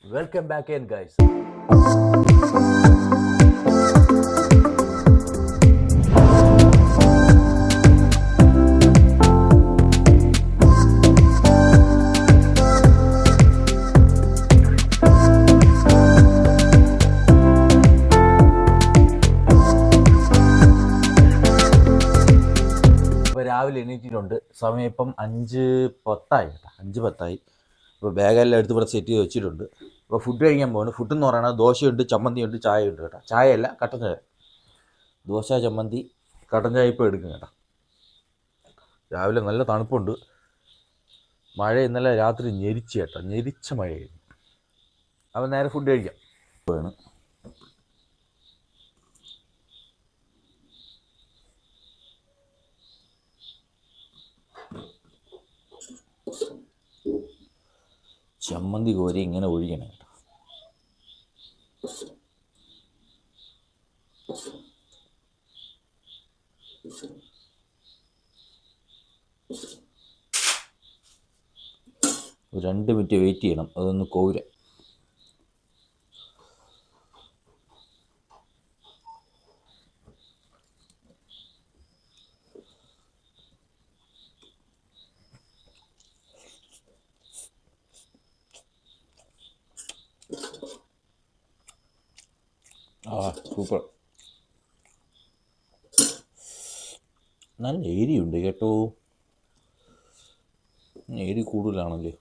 Welcome back in, guys. രാവിലെ എണീറ്റിട്ടുണ്ട്. സമയം ഇപ്പം 5:10 കേട്ടോ, 5:10. അപ്പോൾ ബാഗെല്ലാം എടുത്ത് ഇവിടെ സെറ്റ് ചെയ്ത് വെച്ചിട്ടുണ്ട്. അപ്പോൾ ഫുഡ് കഴിക്കാൻ പോകുന്നു. ഫുഡ് എന്ന് പറയുന്നത് ദോശയുണ്ട്, ചമ്മന്തിയുണ്ട്, ചായയുണ്ട് കേട്ടോ. ചായയല്ല, കട്ടൻ ചായ. ദോശ, ചമ്മന്തി, കട്ടൻ ചായ ഇപ്പോൾ എടുക്കും കേട്ടോ. രാവിലെ നല്ല തണുപ്പുണ്ട്. മഴ ഇന്നലെ രാത്രി ഞെരിച്ച് കേട്ടോ, ഞെരിച്ച മഴയായിരുന്നു. അപ്പോൾ നേരെ ഫുഡ് കഴിക്കാം. വേണം ചമ്മന്തി കോരി ഇങ്ങനെ ഒഴിക്കണം കേട്ടോ. ഒരു 2 മിനിറ്റ് വെയിറ്റ് ചെയ്യണം, അതൊന്ന് കോര. സൂപ്പർ. നല്ല എരിയുണ്ട് കേട്ടോ. എരി കൂടുതലാണല്ലേ.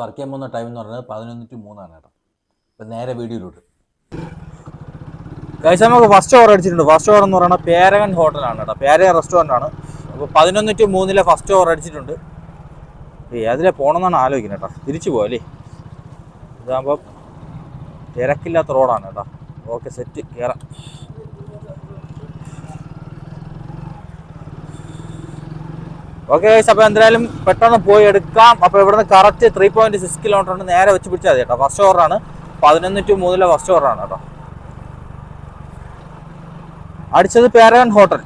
വർക്ക് ചെയ്യാൻ പോകുന്ന ടൈം എന്ന് പറയുന്നത് 11:03 കേട്ടോ. ഇപ്പം നേരെ വീഡിയോയിലോട്ട്. ഗൈസ്, നമുക്ക് ഫസ്റ്റ് ഓവർ അടിച്ചിട്ടുണ്ട്. ഫസ്റ്റ് ഓവർ എന്ന് പറയുന്നത് പേരകൻ ഹോട്ടലാണ് കേട്ടോ, പേരകൻ റെസ്റ്റോറൻ്റ് ആണ്. അപ്പോൾ 11:03 ഫസ്റ്റ് ഓവർ അടിച്ചിട്ടുണ്ട്. അതിലെ പോകണമെന്നാണ് ആലോചിക്കുന്നത് കേട്ടോ. തിരിച്ചു പോകല്ലേ, ഇതാകുമ്പോൾ തിരക്കില്ലാത്ത റോഡാണ് കേട്ടോ. ഓക്കെ, സെറ്റ്, കയറാം. ഓക്കെ ഗൈസ്, അപ്പോൾ എന്തായാലും പെട്ടെന്ന് പോയി എടുക്കാം. അപ്പോൾ ഇവിടുന്ന് കറക്റ്റ് 3.6 കിലോമീറ്റർ ഉണ്ട്. നേരെ വെച്ച് പിടിച്ചാൽ മതി കേട്ടോ. ഫസ്റ്റ് ഓവറാണ്, 11:03 ഫസ്റ്റ് ഓവറാണ് കേട്ടോ. അടിച്ചത് പേരകൻ ഹോട്ടൽ.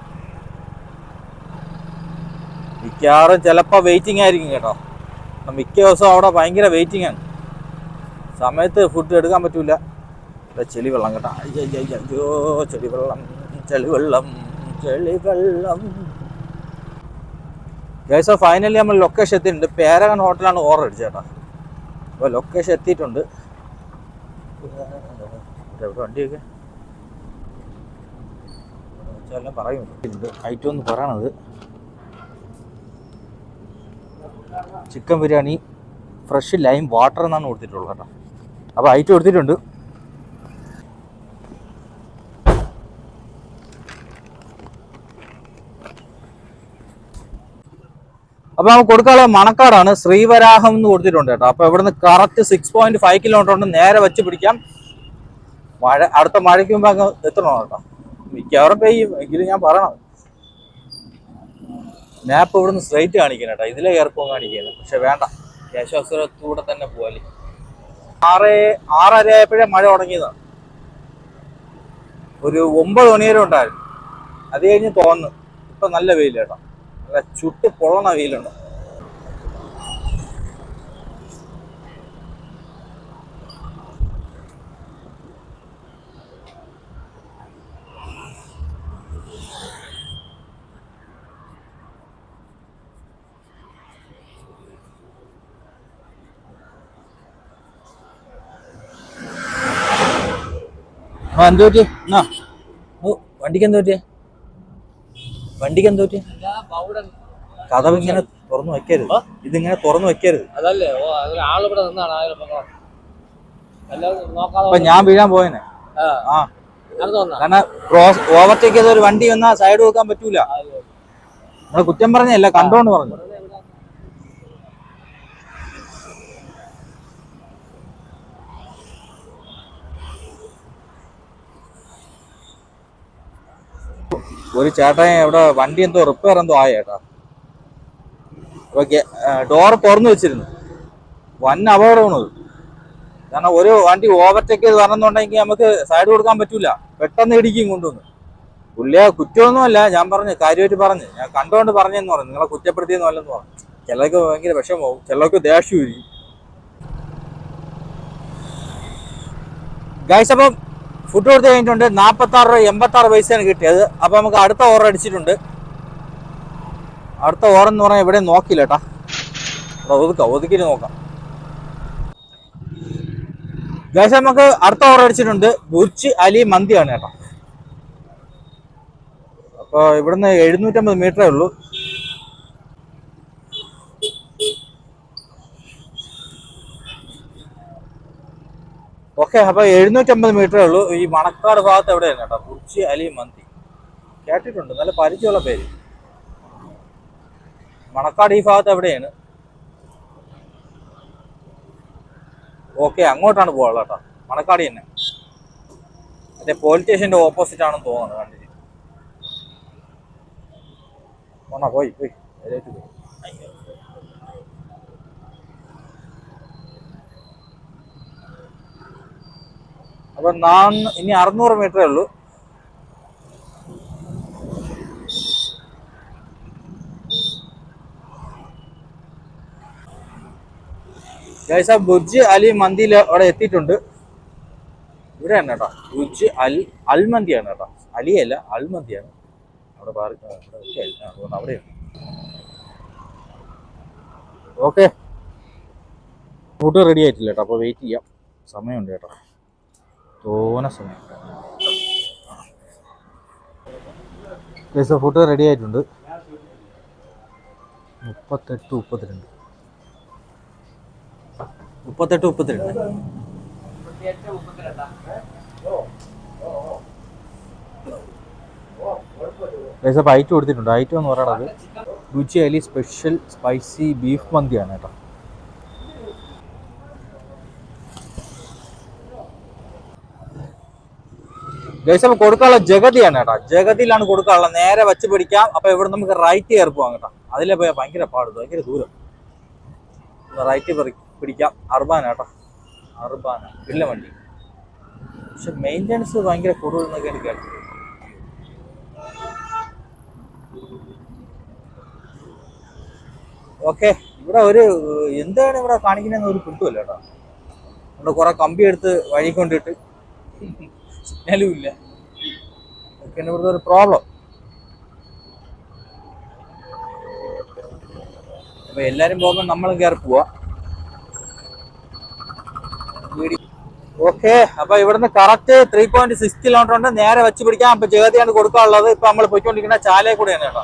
മിക്കവാറും ചിലപ്പോൾ വെയിറ്റിംഗ് ആയിരിക്കും കേട്ടോ. മിക്ക ദിവസവും അവിടെ ഭയങ്കര വെയിറ്റിംഗ് ആണ്. സമയത്ത് ഫുഡ് എടുക്കാൻ പറ്റൂല. ചെളിവെള്ളം കേട്ടോ. അയ്യോ, ചെളിവെള്ളം, ചെളിവെള്ളം, ചെളിവെള്ളം. ഗൈസ്, ഫൈനലി നമ്മൾ ലൊക്കേഷൻ എത്തിയിട്ടുണ്ട്. പേരകൻ ഹോട്ടലാണ് ഓർഡർ അടിച്ചത് കേട്ടോ. അപ്പോൾ ലൊക്കേഷൻ എത്തിയിട്ടുണ്ട്. എവിടെ വണ്ടിയൊക്കെ എല്ലാം പറയുന്നുണ്ട്. ഐറ്റം എന്ന് പറയണത് chicken biryani, fresh lime water എന്നാണ് കൊടുത്തിട്ടുള്ളത് കേട്ടോ. അപ്പോൾ ഐറ്റം എടുത്തിട്ടുണ്ട്. അപ്പോൾ നമുക്ക് കൊടുക്കാനുള്ള മണക്കാടാണ്, ശ്രീവരാഹം എന്ന് കൊടുത്തിട്ടുണ്ട് കേട്ടോ. അപ്പോൾ ഇവിടുന്ന് കറക്റ്റ് 6.5 കിലോമീറ്റർ ഉണ്ട്. നേരെ വെച്ച് പിടിക്കാം. മഴ അടുത്ത മഴയ്ക്ക് മുമ്പ് അങ്ങ് എത്തണം കേട്ടോ. മിക്കവാറും പെയ്യും, എങ്കിലും ഞാൻ പറയണം. മാപ്പ് ഇവിടുന്ന് സ്ട്രൈറ്റ് കാണിക്കണം കേട്ടോ, ഇതിലെ കയറിപ്പോകാൻ കാണിക്കുന്നത്. പക്ഷെ വേണ്ട, യശോസ്വരത്തൂടെ തന്നെ പോവാല്ലേ. 6:30 ആയപ്പോഴേ മഴ തുടങ്ങിയതാണ്. ഒരു 9 മണി വരെ ഉണ്ടായിരുന്നു. അത് കഴിഞ്ഞ് തോന്നുന്നു. ഇപ്പം നല്ല വെയിൽ കേട്ടോ, നല്ല ചുട്ട് പൊള്ളണ വെയിലുണ്ട്. എന്ത് പറ്റി? എന്നാ വണ്ടിക്ക് എന്ത് പറ്റിയ? വണ്ടിക്ക് എന്ത് പറ്റി? കഥവ് ഇങ്ങനെ തുറന്നു വെക്കരുത്, ഇതിങ്ങനെ തുറന്നു വെക്കരുത്. അപ്പൊ ഞാൻ വീഴാൻ പോയനെ. കാരണം ഓവർടേക്ക് ചെയ്ത ഒരു വണ്ടി വന്നാൽ സൈഡ് വെക്കാൻ പറ്റൂല. നമ്മള് കുറ്റം പറഞ്ഞല്ല, കണ്ടോണ്ട് പറഞ്ഞു. ഒരു ചേട്ടൻ ഇവിടെ വണ്ടി എന്തോ റിപ്പയർ എന്തോ ആയ ചേട്ടാ. അപ്പൊ ഡോറ് തുറന്നു വെച്ചിരുന്നു. വൻ അപകടമാണത്. കാരണം ഒരു വണ്ടി ഓവർടേക്ക് ചെയ്ത് വരണമെന്നുണ്ടെങ്കിൽ നമുക്ക് സൈഡ് കൊടുക്കാൻ പറ്റൂല, പെട്ടെന്ന് ഇടിക്കും കൊണ്ടുവന്ന്. പുള്ളിയെ കുറ്റമൊന്നുമല്ല, ഞാൻ പറഞ്ഞു, കാര്യമായിട്ട് പറഞ്ഞു, ഞാൻ കണ്ടുകൊണ്ട് പറഞ്ഞെന്ന് പറഞ്ഞു, നിങ്ങളെ കുറ്റപ്പെടുത്തിയെന്നും അല്ലെന്ന് പറഞ്ഞു. ചിലർക്ക് ഭയങ്കര വിഷമവും, ചിലർക്ക് ദേഷ്യവും ഇരിക്കും. ഗൈസ്, അപ്പം ഫുഡ് കൊടുത്ത് കഴിഞ്ഞിട്ടുണ്ട്. 46 രൂപ 86 പൈസയാണ് കിട്ടിയത്. അപ്പൊ നമുക്ക് അടുത്ത ഓർഡർ അടിച്ചിട്ടുണ്ട്. അടുത്ത ഓർഡർ എന്ന് പറഞ്ഞാൽ ഇവിടെ നോക്കില്ല കേട്ടാ, ഒതുക്കിട്ട് നോക്കാം. ഗൈസ്, നമുക്ക് അടുത്ത ഓർഡർ അടിച്ചിട്ടുണ്ട്. ബുർജ് അലി മന്തിയാണ് കേട്ടോ. അപ്പൊ ഇവിടുന്ന് 750 മീറ്ററേ ഉള്ളൂ. ഓക്കെ, അപ്പൊ 750 മീറ്ററേ ഉള്ളൂ. ഈ മണക്കാട് ഭാഗത്ത് എവിടെയാണ് കേട്ടോ, ബുർജ് അലി മന്തി. കേട്ടിട്ടുണ്ട്, നല്ല പരിചയമുള്ള പേര്. മണക്കാട് ഈ ഭാഗത്ത് എവിടെയാണ്? ഓക്കെ, അങ്ങോട്ടാണ് പോകാനുള്ളത് കേട്ടോ. മണക്കാട് തന്നെ, മറ്റേ പോലീസ് സ്റ്റേഷന്റെ ഓപ്പോസിറ്റ് ആണെന്ന് തോന്നുന്നത്. കണ്ടിട്ട് പോയി പോയി അപ്പൊ ഇനി 600 മീറ്ററേ ഉള്ളൂ. ഗൈസ്, ബുർജ് അലി മന്തിയിൽ അവിടെ എത്തിയിട്ടുണ്ട്. ഇവിടെ തന്നെ കേട്ടോ, ബുർജ് അൽമന്തിയാണ് കേട്ടോ, അലിയല്ല അൽമന്തിയാണ്. അവിടെയാണ്. ഓക്കെ, ഫുഡ് റെഡി ആയിട്ടില്ല കേട്ടോ, അപ്പോൾ വെയിറ്റ് ചെയ്യാം. സമയമുണ്ട് കേട്ടോ, തോനെ സമയം. ഫുഡ് റെഡി ആയിട്ടുണ്ട്. 38 32 അപ്പോൾ ഐറ്റം കൊടുത്തിട്ടുണ്ട്. ഐറ്റം എന്ന് പറയുന്നത് Burj Ali special spicy beef മന്തിയാണ് കേട്ടോ. ഗൈസ്, അപ്പോൾ കൊടുക്കാനുള്ള ജഗതിയാണ് കേട്ടോ. ജഗതിയിലാണ് കൊടുക്കാനുള്ളത്. നേരെ വെച്ച് പിടിക്കാം. അപ്പൊ ഇവിടെ നമുക്ക് റൈറ്റ് കയറി പോകാം കേട്ടോ. അതിലെ പോയാൽ ഭയങ്കര പാട്, ഭയങ്കര ദൂരം. റൈറ്റ് പിടിക്കാം. അർബാന കേട്ടോ, അർബാന ഇല്ല വണ്ടി. പക്ഷെ മെയിൻ്റെനൻസ് ഭയങ്കര കൂടുതൽ കേട്ടു. ഓക്കെ, ഇവിടെ ഒരു എന്താണ് ഇവിടെ കാണിക്കുന്നതെന്ന് ഒരു കിട്ടുമല്ലോ കേട്ടോ. ഇവിടെ കുറെ കമ്പി എടുത്ത് വഴി കൊണ്ടിട്ട് സിഗ്നലും ഇല്ല. ഒക്കെയാണ് ഇവിടുത്തെ ഒരു പ്രോബ്ലം. അപ്പൊ എല്ലാരും പോകുമ്പോൾ നമ്മളും കയറി പോവാ. ഓക്കെ, അപ്പൊ ഇവിടുന്ന് കറക്റ്റ് 3.6 കിലോമീറ്റർ ഉണ്ട്. നേരെ വെച്ച് പിടിക്കാം. അപ്പൊ ജഗതിയാണ് കൊടുക്കാനുള്ളത്. ഇപ്പൊ നമ്മൾ പോയിക്കൊണ്ടിരിക്കുന്ന ചാലയെ കൂടെയാണ് കേട്ടോ.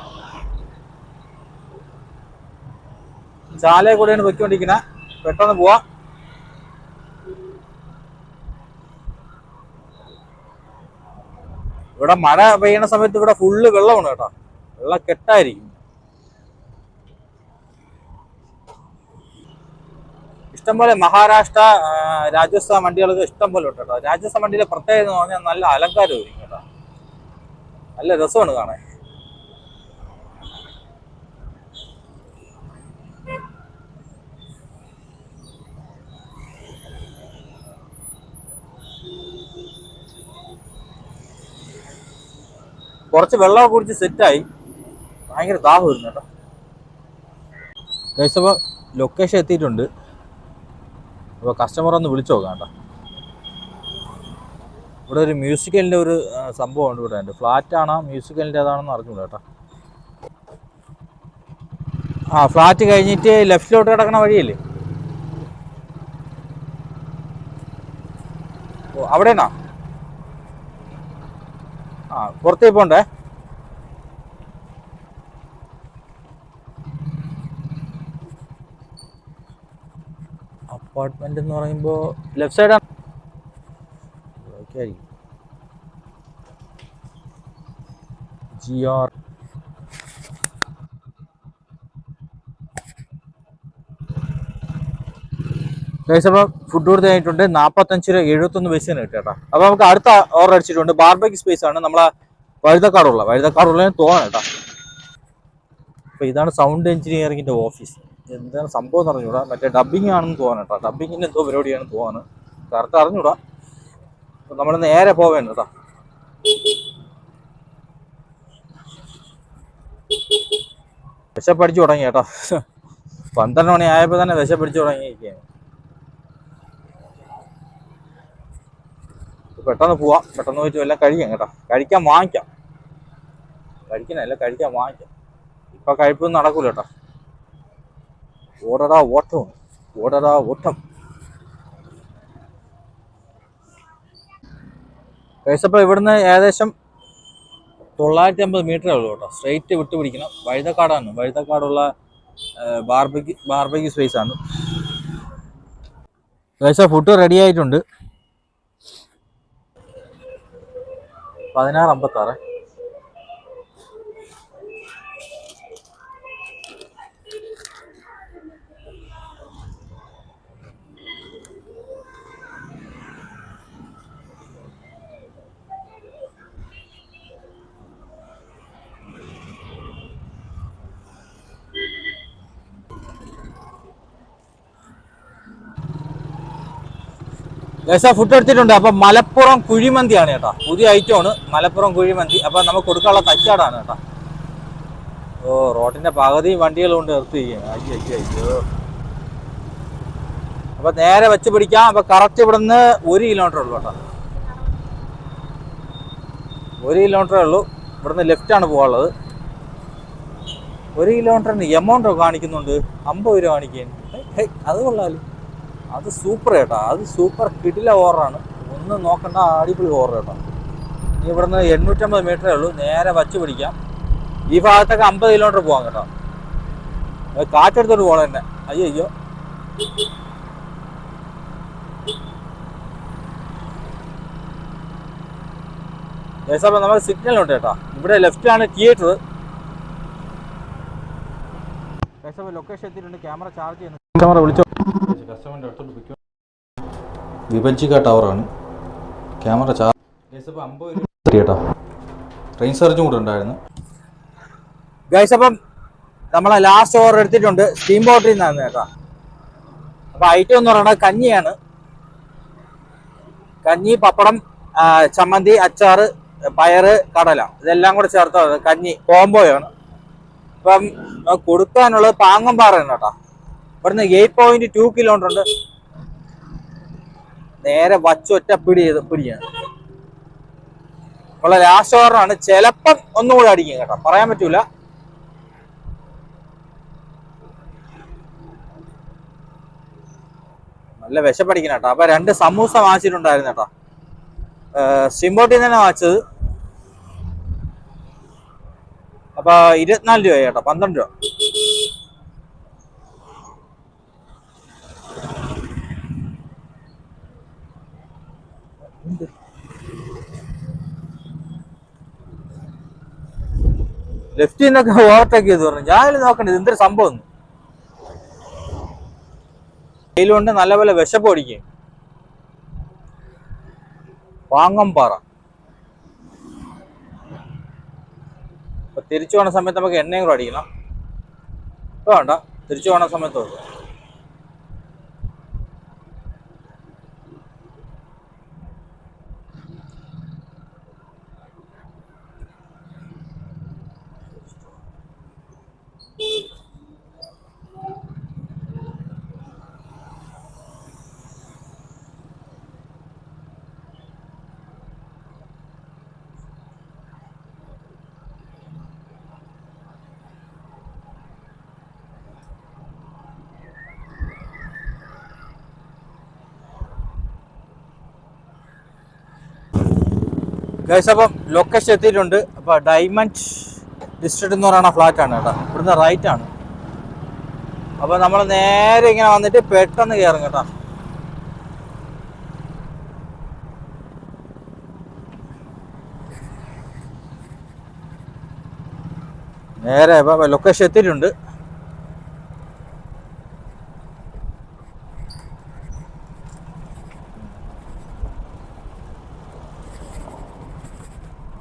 ചാലയെ കൂടെയാണ് പോയിക്കൊണ്ടിരിക്കുന്നത്. പെട്ടെന്ന് പോവാ. ഇവിടെ മഴ പെയ്യുന്ന സമയത്ത് ഇവിടെ ഫുള്ള് വെള്ളമാണ് കേട്ടോ, വെള്ളക്കെട്ടായിരിക്കും. ഇഷ്ടംപോലെ മഹാരാഷ്ട്ര, രാജസ്ഥാൻ വണ്ടികൾക്ക് ഇഷ്ടം പോലെ ഉണ്ട് കേട്ടോ. രാജസ്ഥാൻ വണ്ടിയിലെ പ്രത്യേകത എന്ന് പറഞ്ഞാൽ നല്ല അലങ്കാരമായിരിക്കും കേട്ടോ, നല്ല രസമാണ് കാണാൻ. കുറച്ച് വെള്ളമൊക്കെ കുടിച്ച് സെറ്റായി. ഭയങ്കര ദാഹം വരുന്നു കേട്ടോ. ഗൈസ്, അപ്പോൾ ലൊക്കേഷൻ എത്തിയിട്ടുണ്ട്. അപ്പോൾ കസ്റ്റമർ ഒന്ന് വിളിച്ചു നോക്കാം കേട്ടോ. ഇവിടെ ഒരു മ്യൂസിക്കലിൻ്റെ ഒരു സംഭവം ഉണ്ട്. ഇവിടെ ഉണ്ട്. ഫ്ലാറ്റാണോ മ്യൂസിക്കലിൻ്റെ ഏതാണെന്ന് അറിഞ്ഞൂടാ കേട്ടോ. ആ, ഫ്ലാറ്റ് കഴിഞ്ഞിട്ട് ലെഫ്റ്റിലോട്ട് കിടക്കണ വഴിയല്ലേ? ഓ, അവിടെയാണോ? ആ, പുറത്തേക്ക് പോണ്ടേ? അപ്പാർട്ട്മെന്റ് എന്ന് പറയുമ്പോൾ ലെഫ്റ്റ് സൈഡാണ്. GR അപ്പോൾ ഫുഡ് കൊടുത്ത് കഴിഞ്ഞിട്ടുണ്ട്. 45 രൂപ 71 പൈസയാണ് കേട്ടോ. അപ്പോൾ നമുക്ക് അടുത്ത ഓർഡർ അടിച്ചിട്ടുണ്ട്. ബാർബക്യൂ സ്പേസ് ആണ്. നമ്മളെ വഴുതക്കാടുള്ള തോന്നാം കേട്ടോ. അപ്പൊ ഇതാണ് സൗണ്ട് എഞ്ചിനീയറിംഗിന്റെ ഓഫീസ്. എന്താണ് സംഭവം എന്ന് അറിഞ്ഞൂടാ. മറ്റേ ഡബിങ് ആണെന്ന് തോന്നാം കേട്ടോ. ഡബിങ്ങിന്റെ എന്തോ പരിപാടിയാണെന്ന് തോന്നുന്നു. കറക്റ്റ് അറിഞ്ഞൂടാ. അപ്പൊ നമ്മൾ നേരെ പോവേണ്ട കേട്ടോ. വിശപ്പടിച്ചു തുടങ്ങി കേട്ടോ. 12 മണി ആയപ്പോ തന്നെ വിശപ്പടിച്ചു തുടങ്ങിയിരിക്കുകയാണ്. പെട്ടെന്ന് പോവാം. പെട്ടെന്ന് പോയിട്ട് എല്ലാം കഴിക്കാം കേട്ടോ. കഴിക്കാൻ വാങ്ങിക്കാം. ഇപ്പൊ കഴിപ്പൊന്നും നടക്കൂല കേട്ടോ. ഓടടാ ഓട്ടം. കഴിച്ചപ്പോ ഇവിടുന്ന് ഏകദേശം 950 മീറ്ററേ ഉള്ളൂ കേട്ടോ. സ്ട്രെയിറ്റ് വിട്ട് പിടിക്കണം. വഴുതക്കാടുള്ള ബാർബക്യൂ സ്പേസ് ആണ്. കഴിച്ച ഫുഡ് റെഡി ആയിട്ടുണ്ട്. 16:56. ഫുഡ് എടുത്തിട്ടുണ്ട്. അപ്പൊ മലപ്പുറം കുഴിമന്തിയാണ് കേട്ടോ. പുതിയ ഐറ്റമാണ് മലപ്പുറം കുഴിമന്തി. അപ്പൊ നമുക്ക് കൊടുക്കാനുള്ള തച്ചാടാണ് കേട്ടോ. ഓ, റോഡിന്റെ പകുതി വണ്ടികൾ കൊണ്ട് നിർത്തിയിരിക്കുകയാണ്. അയ്യോ. അപ്പൊ നേരെ വെച്ച് പിടിക്കാം. അപ്പൊ കറക്റ്റ് ഇവിടുന്ന് 1 കിലോമീറ്റർ ഉള്ളു കേട്ടോ. 1 കിലോമീറ്ററേ ഉള്ളൂ. ഇവിടുന്ന് ലെഫ്റ്റാണ് പോകാനുള്ളത്. 1 കിലോമീറ്ററിന് എമൗണ്ട് കാണിക്കുന്നുണ്ട്. 50 രൂപ കാണിക്കാൻ. അത് കൊള്ളാല്. അത് സൂപ്പർ കേട്ടോ. അത് സൂപ്പർ കിടില ഓർഡറാണ്. ഒന്നും നോക്കണ്ട, അടിപൊളി ഓർഡർ കേട്ടോ. ഇനി ഇവിടുന്ന് 850 മീറ്ററേ ഉള്ളൂ. നേരെ വച്ച് പിടിക്കാം. ഈ ഭാഗത്തൊക്കെ 50 കിലോമീറ്റർ പോകാം കേട്ടോ. കാറ്റെടുത്തോട്ട് പോകണം തന്നെ. അയ്യോ. അപ്പം നമുക്ക് സിഗ്നൽ ഉണ്ട് കേട്ടോ. ഇവിടെ ലെഫ്റ്റാണ് തിയേറ്റർ. ലൊക്കേഷൻ എത്തിയിട്ടുണ്ട്. ക്യാമറ ചാർജ് ചെയ്യുന്നു. കസ്റ്റമറെ വിളിച്ചോ. കസ്റ്റമറിന്റെ അടുത്തോട്ട് പോയിക്കോ. വിഭജിക ടവറാണ്. ക്യാമറ ചാർജ് 50 രൂപ കേട്ടോ. ട്രെയിൻ ചാർജും കൂടെ ഉണ്ടായിരുന്നു. ഗൈസ്, അപ്പം നമ്മളെ ലാസ്റ്റ് ഓർഡർ എടുത്തിട്ടുണ്ട്. സ്റ്റീം ബോട്ടിൽ നിന്നാണ് കേട്ടോ. അപ്പൊ ഐറ്റം എന്ന് പറയുന്നത് കഞ്ഞിയാണ്. കഞ്ഞി, പപ്പടം, ചമ്മന്തി, അച്ചാറ്, പയറ്, കടല, ഇതെല്ലാം കൂടെ ചേർത്തത് കഞ്ഞി കോംബോയാണ്. അപ്പം കൊടുക്കാനുള്ളത് പാങ്ങമ്പാറയാണ് കേട്ടോ. ഇവിടുന്ന് 8.2 കിലോമീറ്റർ ഉണ്ട്. നേരെ വച്ചൊറ്റ പിടിയാണ്. ഉള്ള ലാസ്റ്റ് ഓർഡറാണ്. ചിലപ്പം ഒന്നുകൂടെ അടിക്കും കേട്ടോ, പറയാൻ പറ്റൂല. നല്ല വിശപ്പടിക്കണം കേട്ടോ. അപ്പൊ 2 സമൂസ വാങ്ങിച്ചിട്ടുണ്ടായിരുന്നു കേട്ടോ. സിംബോട്ടിൽ തന്നെ വാങ്ങിച്ചത്. അപ്പൊ 24 രൂപയായി കേട്ടോ. 12 രൂപ. ലെഫ്റ്റിൽ നിന്നൊക്കെ ഓവർടേക്ക് ചെയ്ത് പറഞ്ഞു. ഞാനും നോക്കണ്ടത് എന്തൊരു സംഭവം. വെയിലുകൊണ്ട് നല്ലപോലെ വിശപ്പ് ഓടിക്കും. പാങ്ങമ്പാറ. അപ്പൊ തിരിച്ചു പോണ സമയത്ത് നമുക്ക് എണ്ണയും കൂടെ അടിക്കണം. ഇപ്പൊ വേണ്ട, തിരിച്ചു പോണ സമയത്ത് നോക്കാം. ഗൈസ്, അപ്പം ലൊക്കേഷൻ എത്തിയിട്ടുണ്ട്. അപ്പൊ ഡയമണ്ട് ഡിസ്ട്രിക്ട് എന്ന് പറയുന്ന ഫ്ലാറ്റ് ആണ് കേട്ടോ. ഇവിടുന്ന് റൈറ്റ് ആണ്. അപ്പൊ നമ്മൾ നേരെ ഇങ്ങനെ വന്നിട്ട് പെട്ടെന്ന് കയറും കേട്ടോ. നേരെ ഇപ്പൊ ലൊക്കേഷൻ എത്തിയിട്ടുണ്ട്.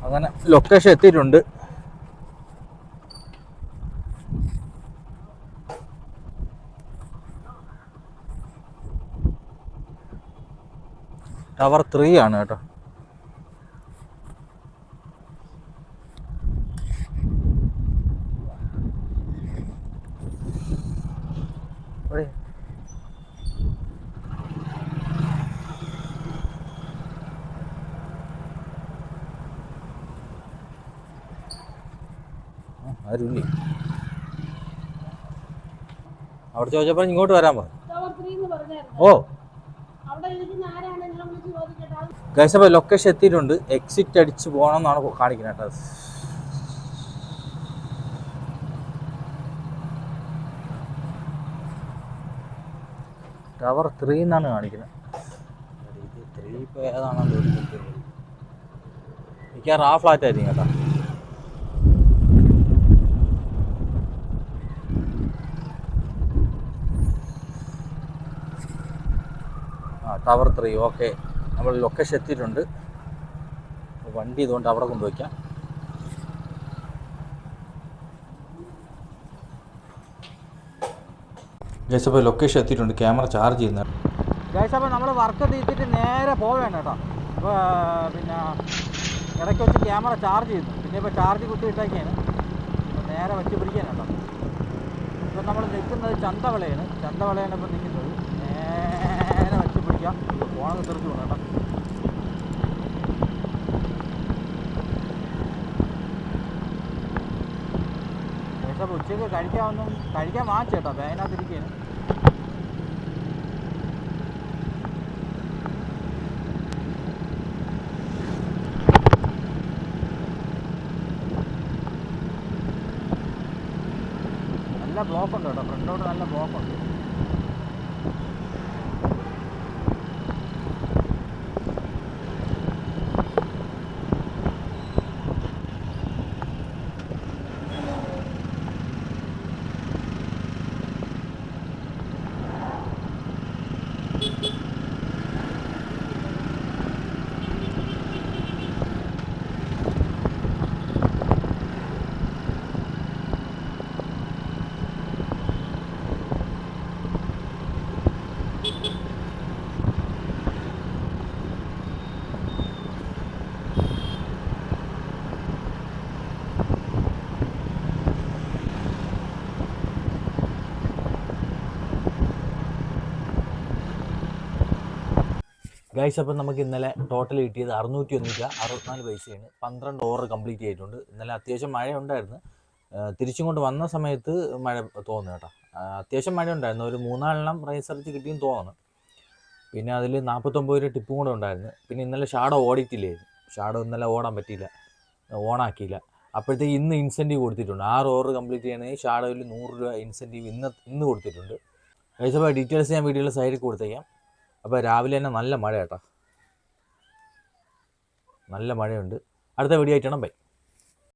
അങ്ങനെ ലൊക്കേഷൻ എത്തിയിട്ടുണ്ട്. ടവർ 3 ആണ് കേട്ടോ. ആരുമില്ലേ? അവിടെ ചോദിച്ചപ്പോൾ ഇങ്ങോട്ട് വരാൻ പറഞ്ഞു. ഓ ഗൈസ്, അപ്പോൾ ലൊക്കേഷൻ എത്തിയിട്ടുണ്ട്. എക്സിറ്റ് അടിച്ച് പോകണം എന്നാണ് കാണിക്കുന്നത് കേട്ടോ. ടവർ 3 എന്നാണ് കാണിക്കുന്നത്. ഇത് 3 ഇപ്പോൾ ഏതാണെന്ന് തോന്നുന്നത്. മിക്കവാറും ആ ഫ്ലാറ്റ് ആയിരിക്കും കേട്ടോ. Tower 3 okay. നമ്മൾ ലൊക്കേഷൻ എത്തിയിട്ടുണ്ട്. വണ്ടി ഇതുകൊണ്ട് അവിടെ കൊണ്ടുവയ്ക്കാം. ഗൈസ്, അപ്പോൾ ലൊക്കേഷൻ എത്തിയിട്ടുണ്ട്. ക്യാമറ ചാർജ് ചെയ്യുന്ന ഗൈസ്, അപ്പോൾ നമ്മൾ വർക്ക് തീർത്തിട്ട് നേരെ പോവുകയാണ് കേട്ടോ. അപ്പോൾ പിന്നെ ഇടയ്ക്ക് വെച്ച് ക്യാമറ ചാർജ് ചെയ്യുന്നു. പിന്നെ ഇപ്പോൾ ചാർജ് കുത്തി ഇട്ടേക്കാണ്. അപ്പോൾ നേരെ വെച്ച് പിടിക്കാൻ കേട്ടോ. ഇപ്പം നമ്മൾ നിൽക്കുന്നത് ചന്തവളയാണ്. ചന്തവളയാണ് ഇപ്പോൾ നിൽക്കുന്നത്. നേരെ വെച്ച് പിടിക്കാം. ഫോണൊക്കെ തെറിച്ച് പോകണം കേട്ടോ. അപ്പോൾ ഉച്ചയ്ക്ക് കഴിക്കാൻ വാങ്ങിച്ചു കേട്ടോ. ബാഗിനകത്തിരിക്കുകയാണ്. നല്ല ബ്ലോക്കുണ്ട് കേട്ടോ. ഫ്രണ്ടിലോട്ട് നല്ല ബ്ലോക്കുണ്ട്. ഗൈസ്, അപ്പം നമുക്ക് ഇന്നലെ ടോട്ടൽ കിട്ടിയത് 601 പൈസയാണ്. 12 ഓവർ കംപ്ലീറ്റ് ചെയ്തിട്ടുണ്ട്. ഇന്നലെ അത്യാവശ്യം മഴ ഉണ്ടായിരുന്നു. തിരിച്ചും കൊണ്ട് വന്ന സമയത്ത് മഴ തോന്നുന്നു കേട്ടോ. അത്യാവശ്യം മഴ ഉണ്ടായിരുന്നു. ഒരു 3-4 റൈസ് അടിച്ച് കിട്ടിയെന്ന് തോന്നുന്നു. പിന്നെ അതിൽ 49 രൂപ ടിപ്പും കൂടെ ഉണ്ടായിരുന്നു. പിന്നെ ഇന്നലെ ഷാഡോ ഓടിയിട്ടില്ലായിരുന്നു. ഷാഡോ ഇന്നലെ ഓടാൻ പറ്റിയില്ല, ഓണാക്കിയില്ല. അപ്പോഴത്തേക്ക് ഇന്ന് ഇൻസെൻറ്റീവ് കൊടുത്തിട്ടുണ്ട്. 6 ഓവർ കംപ്ലീറ്റ് ചെയ്യണമെങ്കിൽ ഷാഡോയിൽ 100 രൂപ ഇൻസെൻറ്റീവ് ഇന്ന് കൊടുത്തിട്ടുണ്ട്. ഗൈസ്, അപ്പോൾ ഡീറ്റെയിൽസ് ഞാൻ വീഡിയോയിൽ സൈഡിൽ കൊടുത്തേക്കാം. അപ്പോൾ രാവിലെ തന്നെ നല്ല മഴ കേട്ടോ. നല്ല മഴയുണ്ട്. അടുത്ത വീഡിയോ ആയിട്ടാണ്. ബൈ.